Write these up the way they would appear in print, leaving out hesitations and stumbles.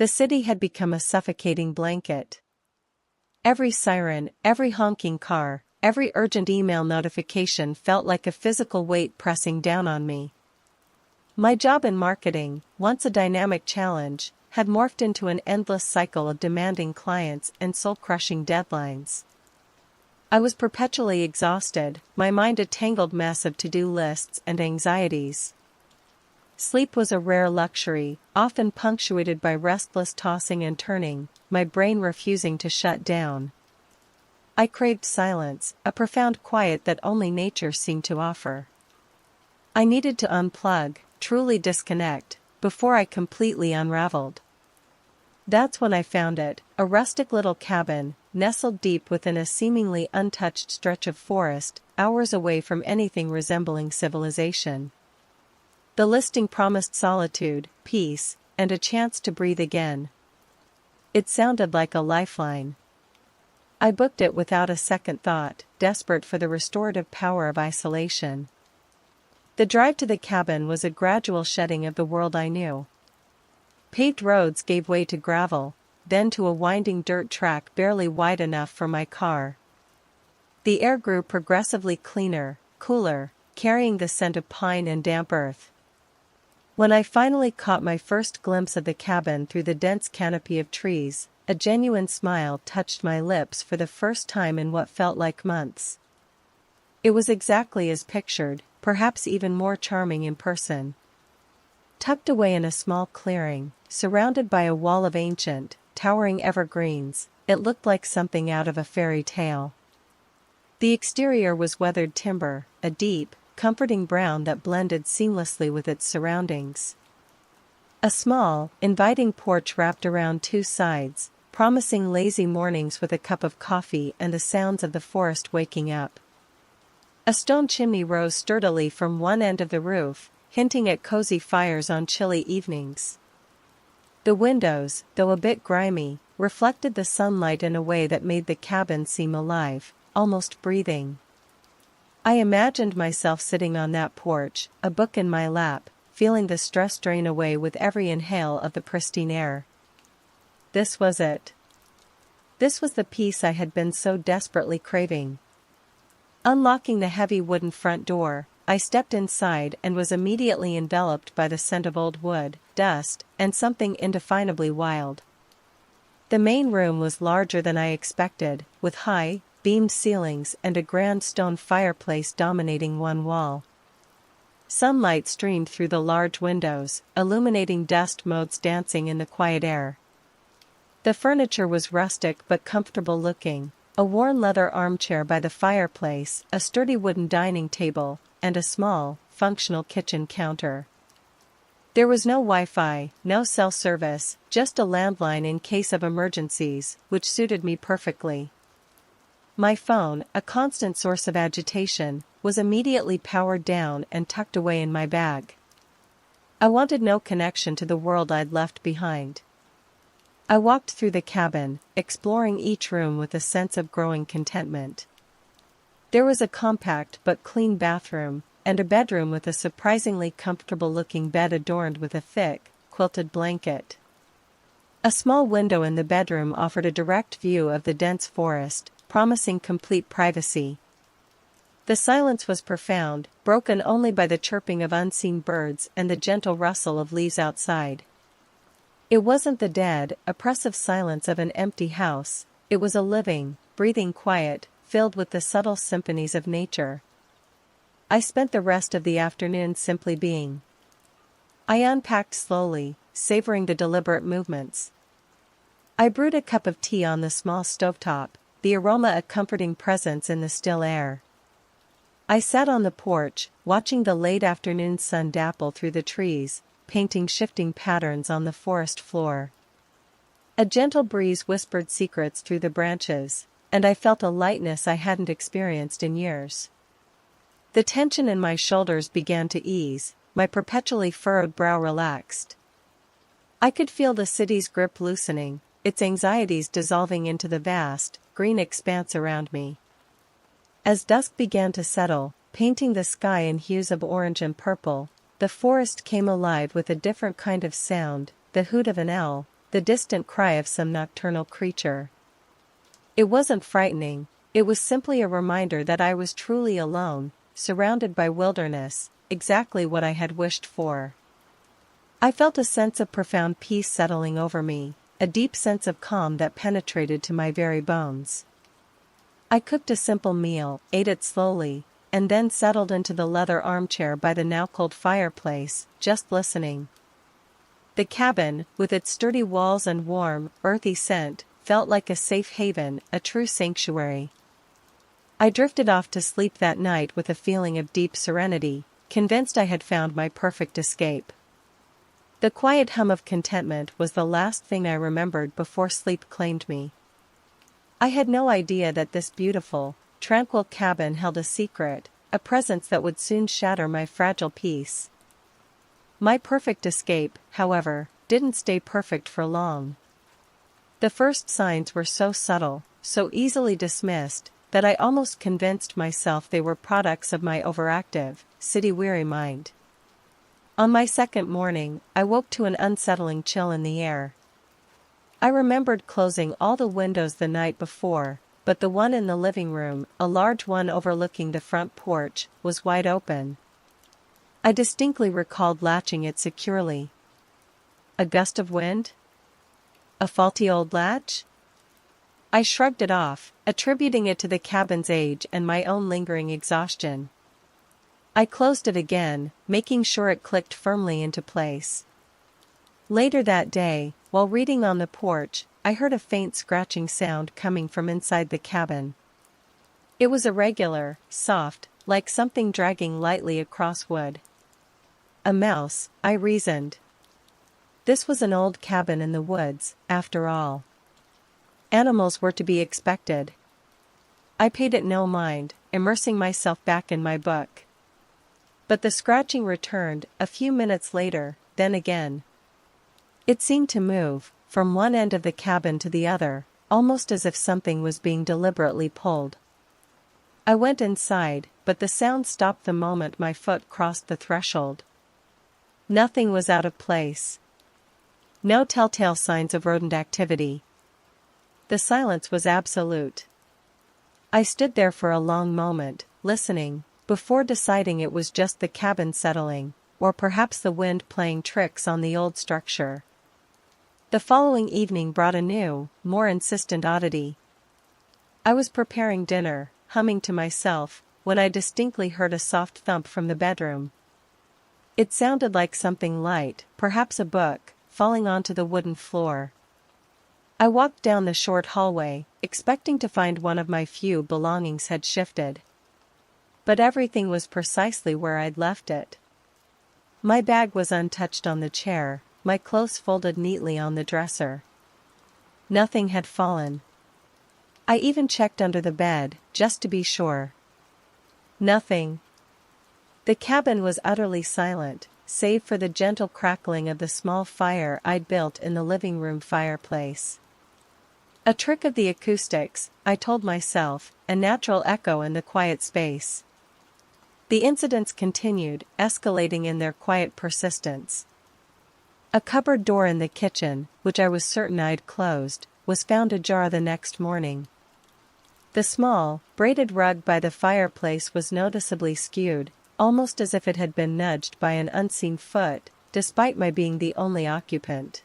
The city had become a suffocating blanket. Every siren, every honking car, every urgent email notification felt like a physical weight pressing down on me. My job in marketing, once a dynamic challenge, had morphed into an endless cycle of demanding clients and soul-crushing deadlines. I was perpetually exhausted, my mind a tangled mess of to-do lists and anxieties. Sleep was a rare luxury, often punctuated by restless tossing and turning, my brain refusing to shut down. I craved silence, a profound quiet that only nature seemed to offer. I needed to unplug, truly disconnect, before I completely unraveled. That's when I found it, a rustic little cabin, nestled deep within a seemingly untouched stretch of forest, hours away from anything resembling civilization. The listing promised solitude, peace, and a chance to breathe again. It sounded like a lifeline. I booked it without a second thought, desperate for the restorative power of isolation. The drive to the cabin was a gradual shedding of the world I knew. Paved roads gave way to gravel, then to a winding dirt track barely wide enough for my car. The air grew progressively cleaner, cooler, carrying the scent of pine and damp earth. When I finally caught my first glimpse of the cabin through the dense canopy of trees, a genuine smile touched my lips for the first time in what felt like months. It was exactly as pictured, perhaps even more charming in person. Tucked away in a small clearing, surrounded by a wall of ancient, towering evergreens, it looked like something out of a fairy tale. The exterior was weathered timber, a deep, comforting brown that blended seamlessly with its surroundings. A small, inviting porch wrapped around two sides, promising lazy mornings with a cup of coffee and the sounds of the forest waking up. A stone chimney rose sturdily from one end of the roof, hinting at cozy fires on chilly evenings. The windows, though a bit grimy, reflected the sunlight in a way that made the cabin seem alive, almost breathing. I imagined myself sitting on that porch, a book in my lap, feeling the stress drain away with every inhale of the pristine air. This was it. This was the peace I had been so desperately craving. Unlocking the heavy wooden front door, I stepped inside and was immediately enveloped by the scent of old wood, dust, and something indefinably wild. The main room was larger than I expected, with high, beamed ceilings and a grand stone fireplace dominating one wall. Sunlight streamed through the large windows, illuminating dust motes dancing in the quiet air. The furniture was rustic but comfortable looking, a worn leather armchair by the fireplace, a sturdy wooden dining table, and a small, functional kitchen counter. There was no Wi-Fi, no cell service, just a landline in case of emergencies, which suited me perfectly. My phone, a constant source of agitation, was immediately powered down and tucked away in my bag. I wanted no connection to the world I'd left behind. I walked through the cabin, exploring each room with a sense of growing contentment. There was a compact but clean bathroom, and a bedroom with a surprisingly comfortable-looking bed adorned with a thick, quilted blanket. A small window in the bedroom offered a direct view of the dense forest, promising complete privacy. The silence was profound, broken only by the chirping of unseen birds and the gentle rustle of leaves outside. It wasn't the dead, oppressive silence of an empty house, it was a living, breathing quiet, filled with the subtle symphonies of nature. I spent the rest of the afternoon simply being. I unpacked slowly, savoring the deliberate movements. I brewed a cup of tea on the small stovetop, the aroma a comforting presence in the still air. I sat on the porch, watching the late afternoon sun dapple through the trees, painting shifting patterns on the forest floor. A gentle breeze whispered secrets through the branches, and I felt a lightness I hadn't experienced in years. The tension in my shoulders began to ease, my perpetually furrowed brow relaxed. I could feel the city's grip loosening, its anxieties dissolving into the vast, green expanse around me. As dusk began to settle, painting the sky in hues of orange and purple, the forest came alive with a different kind of sound, the hoot of an owl, the distant cry of some nocturnal creature. It wasn't frightening, it was simply a reminder that I was truly alone, surrounded by wilderness, exactly what I had wished for. I felt a sense of profound peace settling over me, a deep sense of calm that penetrated to my very bones. I cooked a simple meal, ate it slowly, and then settled into the leather armchair by the now-cold fireplace, just listening. The cabin, with its sturdy walls and warm, earthy scent, felt like a safe haven, a true sanctuary. I drifted off to sleep that night with a feeling of deep serenity, convinced I had found my perfect escape. The quiet hum of contentment was the last thing I remembered before sleep claimed me. I had no idea that this beautiful, tranquil cabin held a secret, a presence that would soon shatter my fragile peace. My perfect escape, however, didn't stay perfect for long. The first signs were so subtle, so easily dismissed, that I almost convinced myself they were products of my overactive, city-weary mind. On my second morning, I woke to an unsettling chill in the air. I remembered closing all the windows the night before, but the one in the living room, a large one overlooking the front porch, was wide open. I distinctly recalled latching it securely. A gust of wind? A faulty old latch? I shrugged it off, attributing it to the cabin's age and my own lingering exhaustion. I closed it again, making sure it clicked firmly into place. Later that day, while reading on the porch, I heard a faint scratching sound coming from inside the cabin. It was irregular, soft, like something dragging lightly across wood. A mouse, I reasoned. This was an old cabin in the woods, after all. Animals were to be expected. I paid it no mind, immersing myself back in my book. But the scratching returned, a few minutes later, then again. It seemed to move, from one end of the cabin to the other, almost as if something was being deliberately pulled. I went inside, but the sound stopped the moment my foot crossed the threshold. Nothing was out of place. No telltale signs of rodent activity. The silence was absolute. I stood there for a long moment, listening, before deciding it was just the cabin settling, or perhaps the wind playing tricks on the old structure. The following evening brought a new, more insistent oddity. I was preparing dinner, humming to myself, when I distinctly heard a soft thump from the bedroom. It sounded like something light, perhaps a book, falling onto the wooden floor. I walked down the short hallway, expecting to find one of my few belongings had shifted. But everything was precisely where I'd left it. My bag was untouched on the chair, my clothes folded neatly on the dresser. Nothing had fallen. I even checked under the bed, just to be sure. Nothing. The cabin was utterly silent, save for the gentle crackling of the small fire I'd built in the living room fireplace. A trick of the acoustics, I told myself, a natural echo in the quiet space. The incidents continued, escalating in their quiet persistence. A cupboard door in the kitchen, which I was certain I'd closed, was found ajar the next morning. The small, braided rug by the fireplace was noticeably skewed, almost as if it had been nudged by an unseen foot, despite my being the only occupant.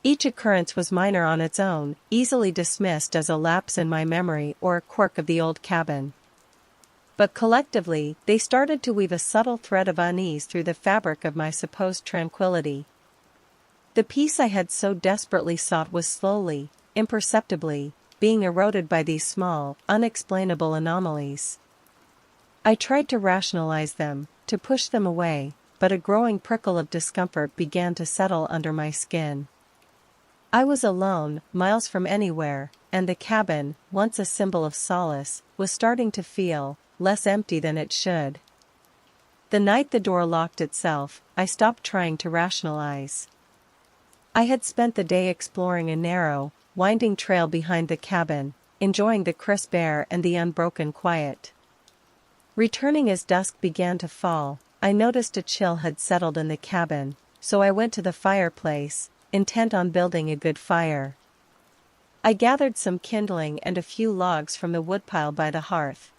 Each occurrence was minor on its own, easily dismissed as a lapse in my memory or a quirk of the old cabin. But collectively, they started to weave a subtle thread of unease through the fabric of my supposed tranquility. The peace I had so desperately sought was slowly, imperceptibly, being eroded by these small, unexplainable anomalies. I tried to rationalize them, to push them away, but a growing prickle of discomfort began to settle under my skin. I was alone, miles from anywhere, and the cabin, once a symbol of solace, was starting to feel less empty than it should. The night the door locked itself, I stopped trying to rationalize. I had spent the day exploring a narrow, winding trail behind the cabin, enjoying the crisp air and the unbroken quiet. Returning as dusk began to fall, I noticed a chill had settled in the cabin, so I went to the fireplace, intent on building a good fire. I gathered some kindling and a few logs from the woodpile by the hearth.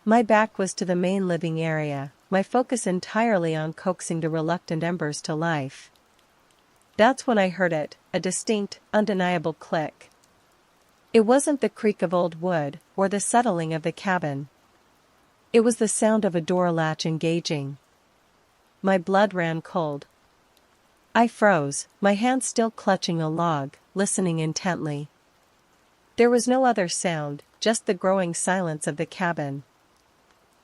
My back was to the main living area, my focus entirely on coaxing the reluctant embers to life. That's when I heard it, a distinct, undeniable click. It wasn't the creak of old wood, or the settling of the cabin. It was the sound of a door latch engaging. My blood ran cold. I froze, my hand still clutching a log, listening intently. There was no other sound, just the growing silence of the cabin.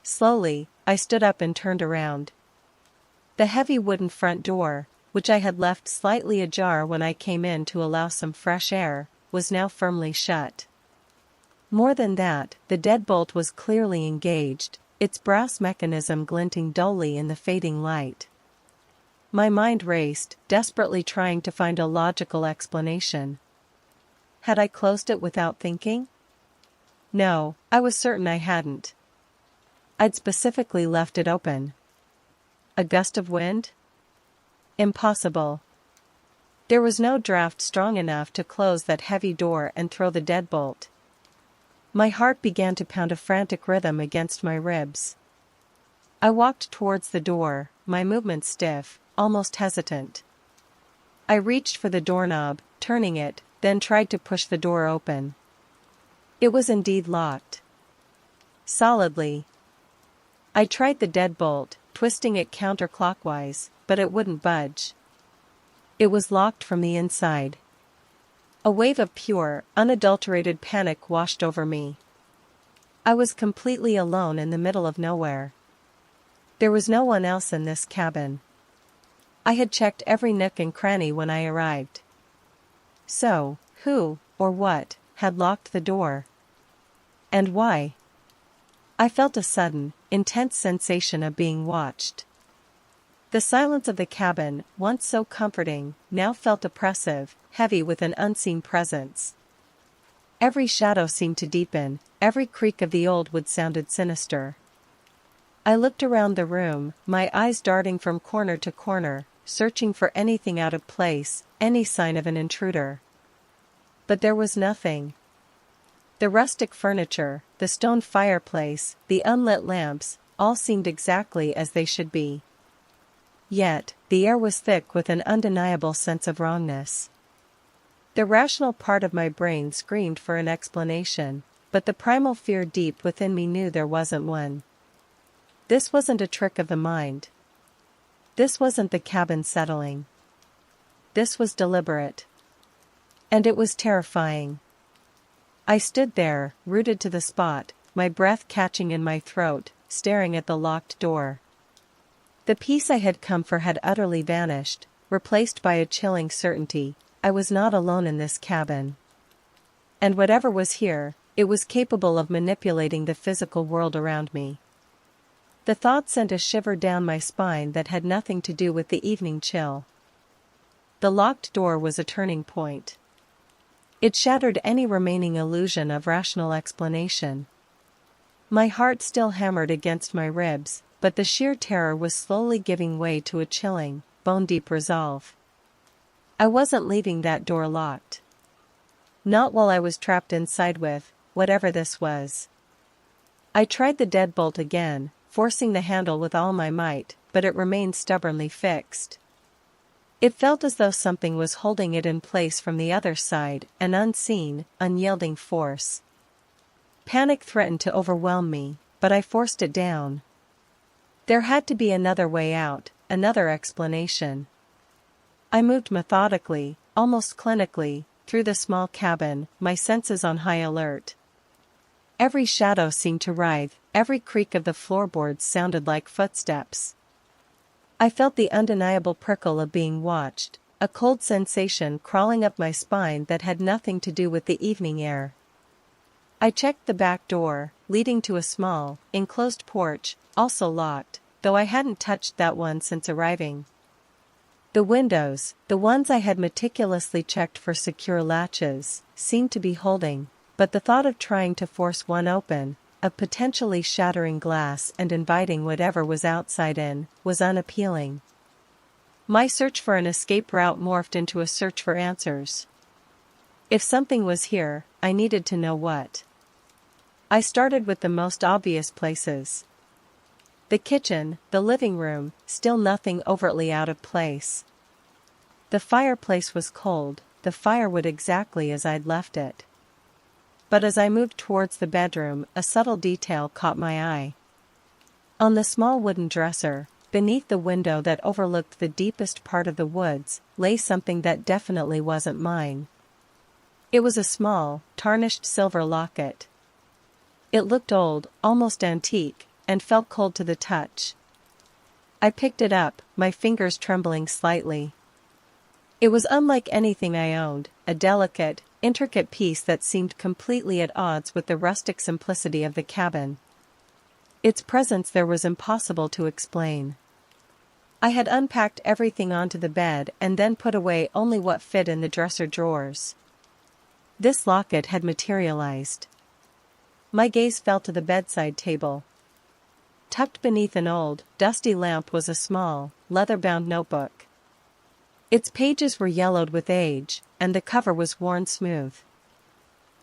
Slowly, I stood up and turned around. The heavy wooden front door, which I had left slightly ajar when I came in to allow some fresh air, was now firmly shut. More than that, the deadbolt was clearly engaged, its brass mechanism glinting dully in the fading light. My mind raced, desperately trying to find a logical explanation. Had I closed it without thinking? No, I was certain I hadn't. I'd specifically left it open. A gust of wind? Impossible. There was no draft strong enough to close that heavy door and throw the deadbolt. My heart began to pound a frantic rhythm against my ribs. I walked towards the door, my movements stiff, almost hesitant. I reached for the doorknob, turning it, then tried to push the door open. It was indeed locked. Solidly. I tried the deadbolt, twisting it counterclockwise, but it wouldn't budge. It was locked from the inside. A wave of pure, unadulterated panic washed over me. I was completely alone in the middle of nowhere. There was no one else in this cabin. I had checked every nook and cranny when I arrived. So, who, or what, had locked the door? And why? I felt a sudden, intense sensation of being watched. The silence of the cabin, once so comforting, now felt oppressive, heavy with an unseen presence. Every shadow seemed to deepen, every creak of the old wood sounded sinister. I looked around the room, my eyes darting from corner to corner, searching for anything out of place, any sign of an intruder. But there was nothing. The rustic furniture, the stone fireplace, the unlit lamps, all seemed exactly as they should be. Yet, the air was thick with an undeniable sense of wrongness. The rational part of my brain screamed for an explanation, but the primal fear deep within me knew there wasn't one. This wasn't a trick of the mind. This wasn't the cabin settling. This was deliberate. And it was terrifying. I stood there, rooted to the spot, my breath catching in my throat, staring at the locked door. The peace I had come for had utterly vanished, replaced by a chilling certainty. I was not alone in this cabin. And whatever was here, it was capable of manipulating the physical world around me. The thought sent a shiver down my spine that had nothing to do with the evening chill. The locked door was a turning point. It shattered any remaining illusion of rational explanation. My heart still hammered against my ribs, but the sheer terror was slowly giving way to a chilling, bone-deep resolve. I wasn't leaving that door locked. Not while I was trapped inside with, whatever this was. I tried the deadbolt again, forcing the handle with all my might, but it remained stubbornly fixed. It felt as though something was holding it in place from the other side, an unseen, unyielding force. Panic threatened to overwhelm me, but I forced it down. There had to be another way out, another explanation. I moved methodically, almost clinically, through the small cabin, my senses on high alert. Every shadow seemed to writhe, every creak of the floorboards sounded like footsteps. I felt the undeniable prickle of being watched, a cold sensation crawling up my spine that had nothing to do with the evening air. I checked the back door, leading to a small, enclosed porch, also locked, though I hadn't touched that one since arriving. The windows, the ones I had meticulously checked for secure latches, seemed to be holding, but the thought of trying to force one open, of potentially shattering glass and inviting whatever was outside in, was unappealing. My search for an escape route morphed into a search for answers. If something was here, I needed to know what. I started with the most obvious places. The kitchen, the living room, still nothing overtly out of place. The fireplace was cold, the firewood exactly as I'd left it. But as I moved towards the bedroom, a subtle detail caught my eye. On the small wooden dresser, beneath the window that overlooked the deepest part of the woods, lay something that definitely wasn't mine. It was a small, tarnished silver locket. It looked old, almost antique, and felt cold to the touch. I picked it up, my fingers trembling slightly. It was unlike anything I owned, a delicate, intricate piece that seemed completely at odds with the rustic simplicity of the cabin. Its presence there was impossible to explain. I had unpacked everything onto the bed and then put away only what fit in the dresser drawers. This locket had materialized. My gaze fell to the bedside table. Tucked beneath an old, dusty lamp was a small, leather-bound notebook. Its pages were yellowed with age, and the cover was worn smooth.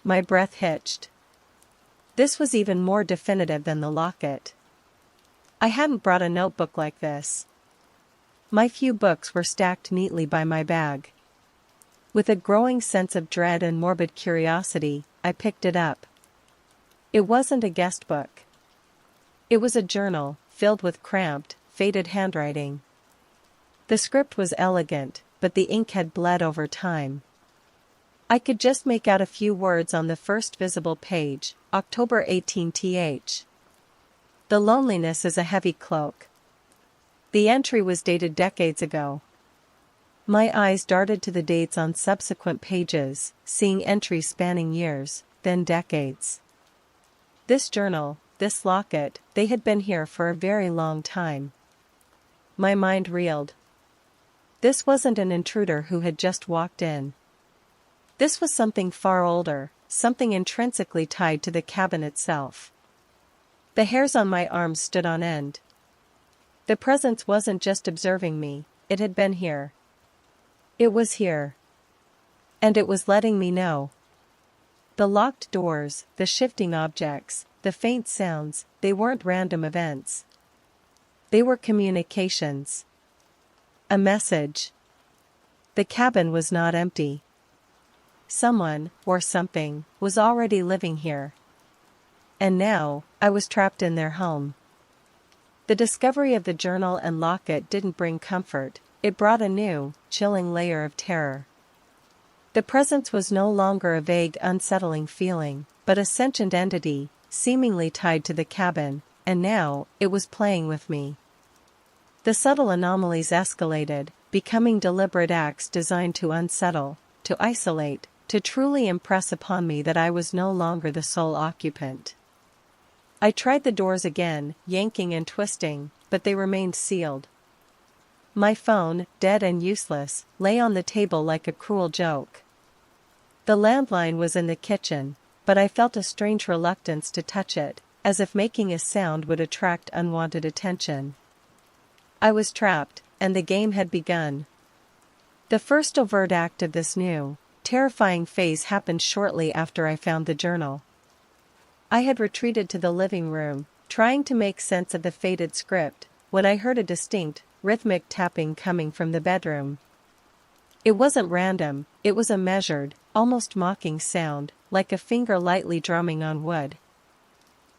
My breath hitched. This was even more definitive than the locket. I hadn't brought a notebook like this. My few books were stacked neatly by my bag. With a growing sense of dread and morbid curiosity, I picked it up. It wasn't a guest book. It was a journal, filled with cramped, faded handwriting. The script was elegant, but the ink had bled over time. I could just make out a few words on the first visible page, October 18th. The loneliness is a heavy cloak. The entry was dated decades ago. My eyes darted to the dates on subsequent pages, seeing entries spanning years, then decades. This journal, this locket, they had been here for a very long time. My mind reeled. This wasn't an intruder who had just walked in. This was something far older, something intrinsically tied to the cabin itself. The hairs on my arms stood on end. The presence wasn't just observing me, it had been here. It was here. And it was letting me know. The locked doors, the shifting objects, the faint sounds, they weren't random events. They were communications. A message. The cabin was not empty. Someone, or something, was already living here. And now, I was trapped in their home. The discovery of the journal and locket didn't bring comfort, it brought a new, chilling layer of terror. The presence was no longer a vague, unsettling feeling, but a sentient entity, seemingly tied to the cabin, and now, it was playing with me. The subtle anomalies escalated, becoming deliberate acts designed to unsettle, to isolate, to truly impress upon me that I was no longer the sole occupant. I tried the doors again, yanking and twisting, but they remained sealed. My phone, dead and useless, lay on the table like a cruel joke. The landline was in the kitchen, but I felt a strange reluctance to touch it, as if making a sound would attract unwanted attention. I was trapped, and the game had begun. The first overt act of this new, terrifying phase happened shortly after I found the journal. I had retreated to the living room, trying to make sense of the faded script, when I heard a distinct, rhythmic tapping coming from the bedroom. It wasn't random, it was a measured, almost mocking sound, like a finger lightly drumming on wood.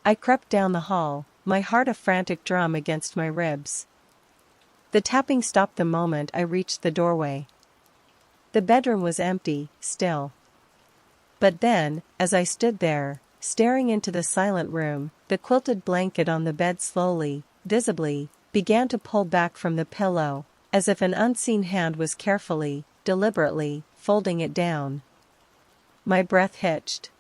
I crept down the hall, my heart a frantic drum against my ribs. The tapping stopped the moment I reached the doorway. The bedroom was empty, still. But then, as I stood there, staring into the silent room, the quilted blanket on the bed slowly, visibly, began to pull back from the pillow, as if an unseen hand was carefully, deliberately, folding it down. My breath hitched.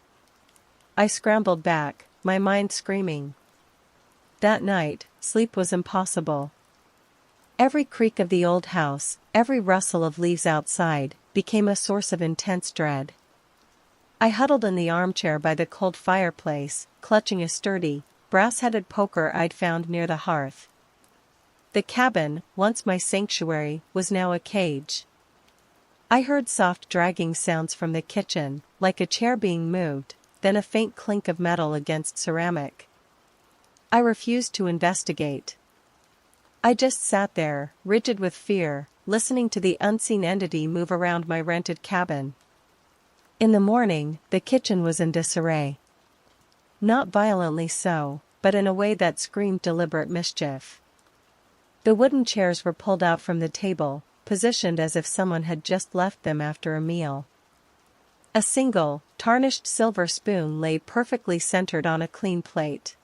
I scrambled back, my mind screaming. That night, sleep was impossible. Every creak of the old house, every rustle of leaves outside, became a source of intense dread. I huddled in the armchair by the cold fireplace, clutching a sturdy, brass-headed poker I'd found near the hearth. The cabin, once my sanctuary, was now a cage. I heard soft dragging sounds from the kitchen, like a chair being moved, then a faint clink of metal against ceramic. I refused to investigate. I just sat there, rigid with fear, listening to the unseen entity move around my rented cabin. In the morning, the kitchen was in disarray. Not violently so, but in a way that screamed deliberate mischief. The wooden chairs were pulled out from the table, positioned as if someone had just left them after a meal. A single, tarnished silver spoon lay perfectly centered on a clean plate.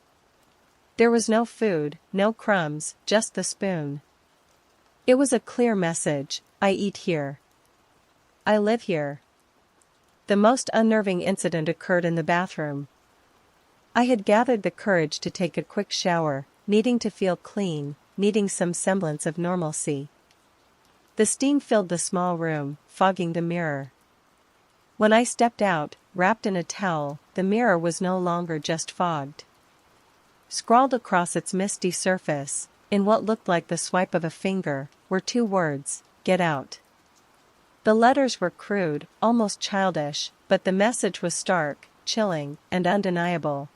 There was no food, no crumbs, just the spoon. It was a clear message: I eat here. I live here. The most unnerving incident occurred in the bathroom. I had gathered the courage to take a quick shower, needing to feel clean, needing some semblance of normalcy. The steam filled the small room, fogging the mirror. When I stepped out, wrapped in a towel, the mirror was no longer just fogged. Scrawled across its misty surface, in what looked like the swipe of a finger, were 2 words: get out. The letters were crude, almost childish, but the message was stark, chilling, and undeniable.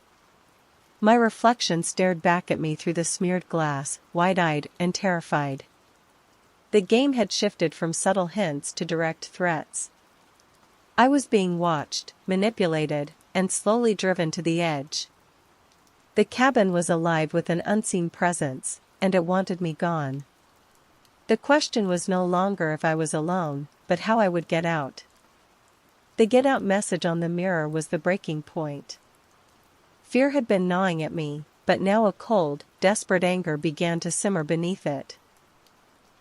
My reflection stared back at me through the smeared glass, wide-eyed and terrified. The game had shifted from subtle hints to direct threats. I was being watched, manipulated, and slowly driven to the edge. The cabin was alive with an unseen presence, and it wanted me gone. The question was no longer if I was alone, but how I would get out. The get out message on the mirror was the breaking point. Fear had been gnawing at me, but now a cold, desperate anger began to simmer beneath it.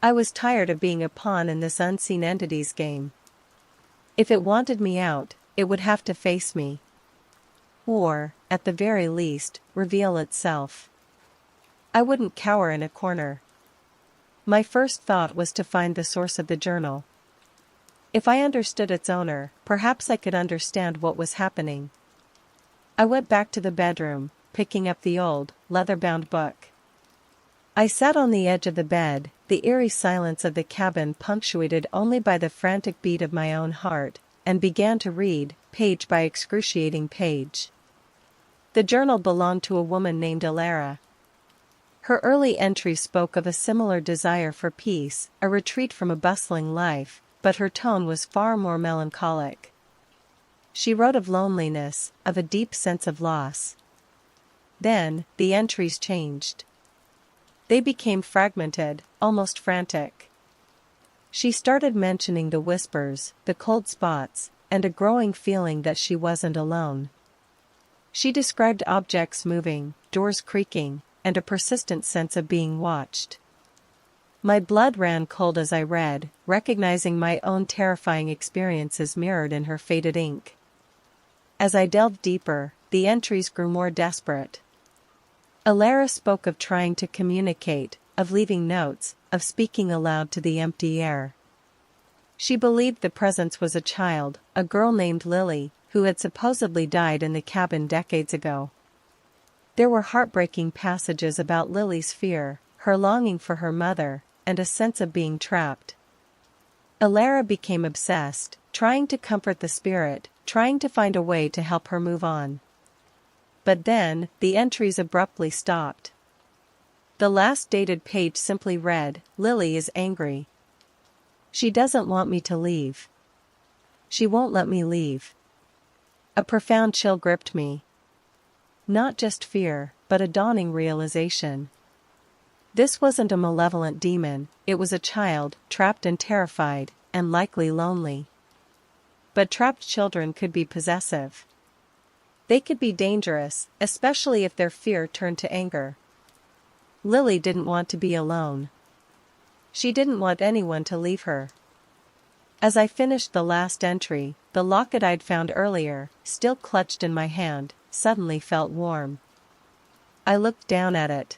I was tired of being a pawn in this unseen entity's game. If it wanted me out, it would have to face me. Or, at the very least, reveal itself. I wouldn't cower in a corner. My first thought was to find the source of the journal. If I understood its owner, perhaps I could understand what was happening. I went back to the bedroom, picking up the old, leather-bound book. I sat on the edge of the bed, the eerie silence of the cabin punctuated only by the frantic beat of my own heart, and began to read, page by excruciating page. The journal belonged to a woman named Alara. Her early entries spoke of a similar desire for peace, a retreat from a bustling life, but her tone was far more melancholic. She wrote of loneliness, of a deep sense of loss. Then, the entries changed. They became fragmented, almost frantic. She started mentioning the whispers, the cold spots, and a growing feeling that she wasn't alone. She described objects moving, doors creaking, and a persistent sense of being watched. My blood ran cold as I read, recognizing my own terrifying experiences mirrored in her faded ink. As I delved deeper, the entries grew more desperate. Alara spoke of trying to communicate, of leaving notes, of speaking aloud to the empty air. She believed the presence was a child, a girl named Lily, who had supposedly died in the cabin decades ago. There were heartbreaking passages about Lily's fear, her longing for her mother, and a sense of being trapped. Alara became obsessed, trying to comfort the spirit, trying to find a way to help her move on. But then, the entries abruptly stopped. The last dated page simply read, "Lily is angry. She doesn't want me to leave. She won't let me leave." A profound chill gripped me. Not just fear, but a dawning realization. This wasn't a malevolent demon, it was a child, trapped and terrified, and likely lonely. But trapped children could be possessive. They could be dangerous, especially if their fear turned to anger. Lily didn't want to be alone. She didn't want anyone to leave her. As I finished the last entry, the locket I'd found earlier, still clutched in my hand, suddenly felt warm. I looked down at it.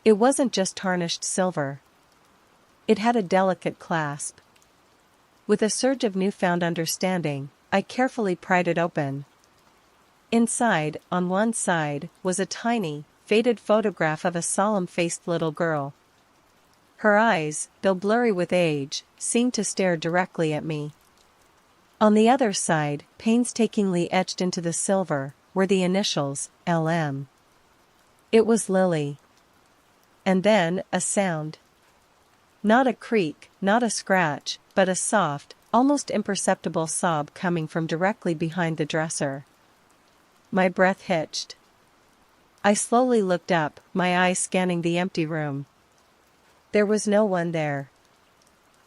It wasn't just tarnished silver. It had a delicate clasp. With a surge of newfound understanding, I carefully pried it open. Inside, on one side, was a tiny, faded photograph of a solemn-faced little girl. Her eyes, though blurry with age, seemed to stare directly at me. On the other side, painstakingly etched into the silver, were the initials, LM. It was Lily. And then, a sound. Not a creak, not a scratch, but a soft, almost imperceptible sob coming from directly behind the dresser. My breath hitched. I slowly looked up, my eyes scanning the empty room. There was no one there.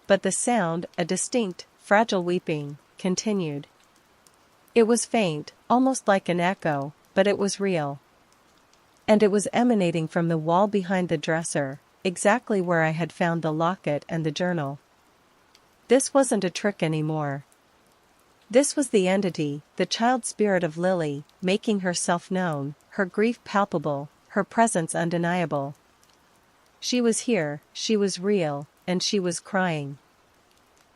But the sound, a distinct, fragile weeping, continued. It was faint, almost like an echo, but it was real. And it was emanating from the wall behind the dresser, exactly where I had found the locket and the journal. This wasn't a trick anymore. This was the entity, the child spirit of Lily, making herself known, her grief palpable, her presence undeniable. She was here, she was real, and she was crying.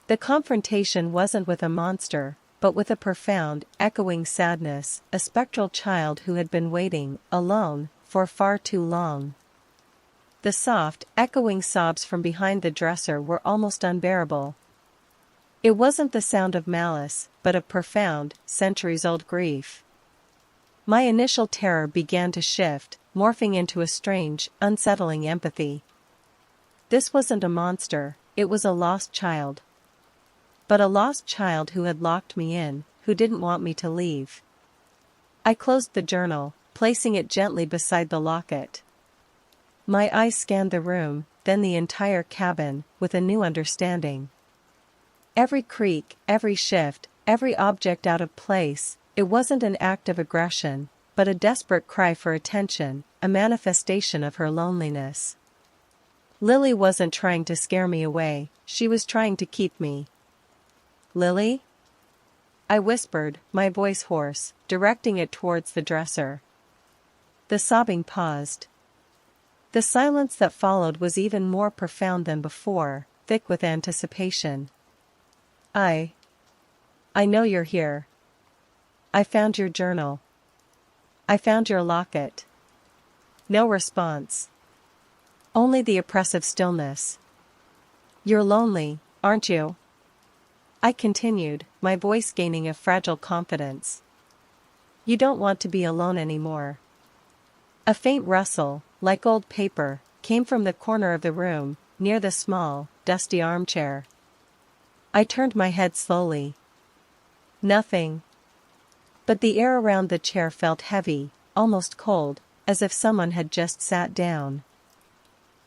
The confrontation wasn't with a monster, but with a profound, echoing sadness, a spectral child who had been waiting, alone, for far too long. The soft, echoing sobs from behind the dresser were almost unbearable. It wasn't the sound of malice, but of profound, centuries-old grief. My initial terror began to shift, morphing into a strange, unsettling empathy. This wasn't a monster, it was a lost child. But a lost child who had locked me in, who didn't want me to leave. I closed the journal, placing it gently beside the locket. My eyes scanned the room, then the entire cabin, with a new understanding. Every creak, every shift, every object out of place, it wasn't an act of aggression, but a desperate cry for attention, a manifestation of her loneliness. Lily wasn't trying to scare me away, she was trying to keep me. Lily? I whispered, my voice hoarse, directing it towards the dresser. The sobbing paused. The silence that followed was even more profound than before, thick with anticipation. I know you're here. I found your journal. I found your locket. No response. Only the oppressive stillness. You're lonely, aren't you? I continued, my voice gaining a fragile confidence. You don't want to be alone anymore. A faint rustle, like old paper, came from the corner of the room, near the small, dusty armchair. I turned my head slowly. Nothing. But the air around the chair felt heavy, almost cold, as if someone had just sat down.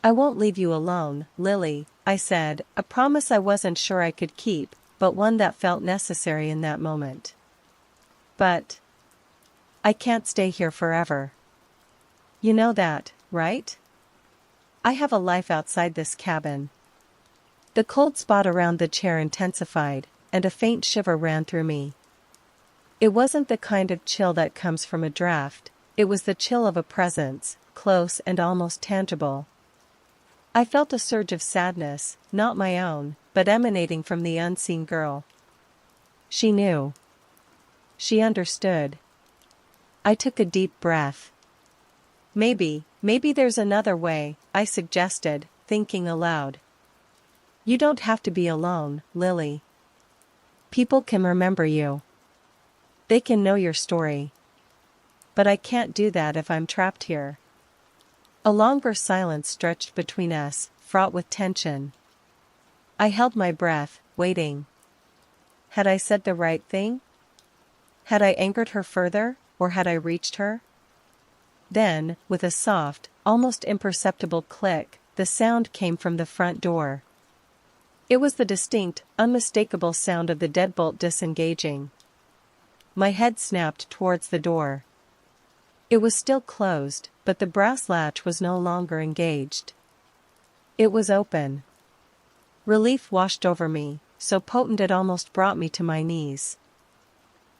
I won't leave you alone, Lily, I said, a promise I wasn't sure I could keep, but one that felt necessary in that moment. But I can't stay here forever. You know that, right? I have a life outside this cabin. The cold spot around the chair intensified, and a faint shiver ran through me. It wasn't the kind of chill that comes from a draft, it was the chill of a presence, close and almost tangible. I felt a surge of sadness, not my own, but emanating from the unseen girl. She knew. She understood. I took a deep breath. Maybe there's another way, I suggested, thinking aloud. You don't have to be alone, Lily. People can remember you. They can know your story. But I can't do that if I'm trapped here. A longer silence stretched between us, fraught with tension. I held my breath, waiting. Had I said the right thing? Had I angered her further, or had I reached her? Then, with a soft, almost imperceptible click, the sound came from the front door. It was the distinct, unmistakable sound of the deadbolt disengaging. My head snapped towards the door. It was still closed, but the brass latch was no longer engaged. It was open. Relief washed over me, so potent it almost brought me to my knees.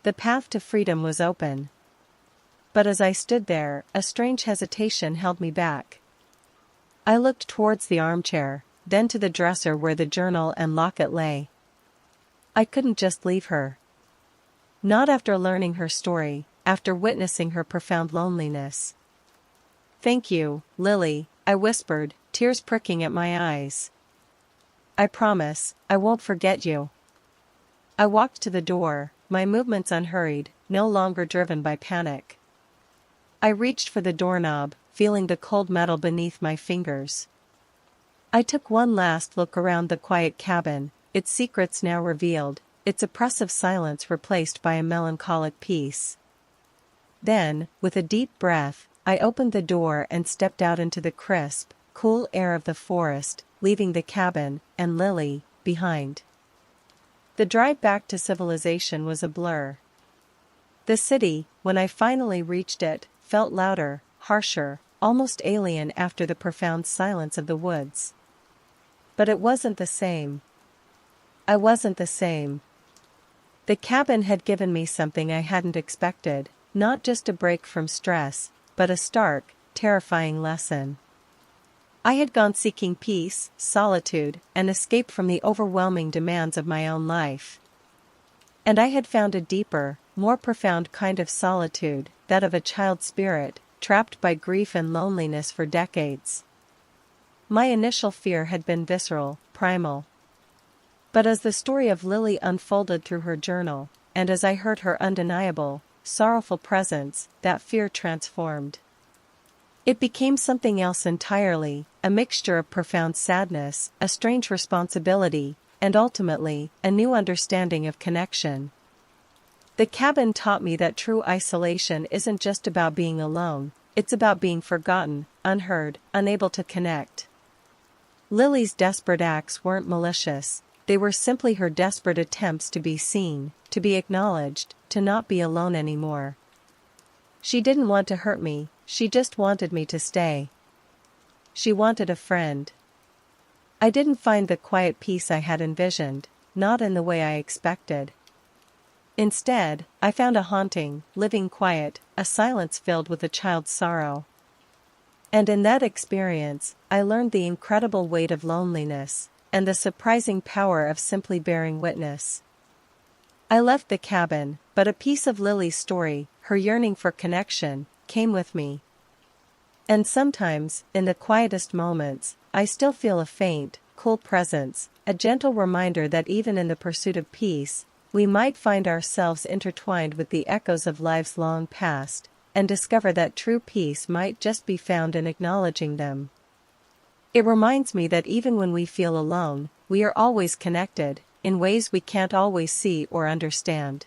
The path to freedom was open. But as I stood there, a strange hesitation held me back. I looked towards the armchair, then to the dresser where the journal and locket lay. I couldn't just leave her. Not after learning her story, after witnessing her profound loneliness. Thank you, Lily, I whispered, tears pricking at my eyes. I promise, I won't forget you. I walked to the door, my movements unhurried, no longer driven by panic. I reached for the doorknob, feeling the cold metal beneath my fingers. I took one last look around the quiet cabin, its secrets now revealed, its oppressive silence replaced by a melancholic peace. Then, with a deep breath, I opened the door and stepped out into the crisp, cool air of the forest, leaving the cabin, and Lily, behind. The drive back to civilization was a blur. The city, when I finally reached it, felt louder, harsher, almost alien after the profound silence of the woods. But it wasn't the same. I wasn't the same. The cabin had given me something I hadn't expected, not just a break from stress, but a stark, terrifying lesson. I had gone seeking peace, solitude, and escape from the overwhelming demands of my own life. And I had found a deeper, more profound kind of solitude, that of a child spirit, trapped by grief and loneliness for decades. My initial fear had been visceral, primal. But as the story of Lily unfolded through her journal, and as I heard her undeniable, sorrowful presence, that fear transformed. It became something else entirely, a mixture of profound sadness, a strange responsibility, and ultimately, a new understanding of connection. The cabin taught me that true isolation isn't just about being alone, it's about being forgotten, unheard, unable to connect. Lily's desperate acts weren't malicious, they were simply her desperate attempts to be seen, to be acknowledged, to not be alone anymore. She didn't want to hurt me, she just wanted me to stay. She wanted a friend. I didn't find the quiet peace I had envisioned, not in the way I expected. Instead, I found a haunting, living quiet, a silence filled with a child's sorrow. And in that experience, I learned the incredible weight of loneliness, and the surprising power of simply bearing witness. I left the cabin, but a piece of Lily's story, her yearning for connection, came with me. And sometimes, in the quietest moments, I still feel a faint, cool presence, a gentle reminder that even in the pursuit of peace, we might find ourselves intertwined with the echoes of life's long past, and discover that true peace might just be found in acknowledging them. It reminds me that even when we feel alone, we are always connected, in ways we can't always see or understand.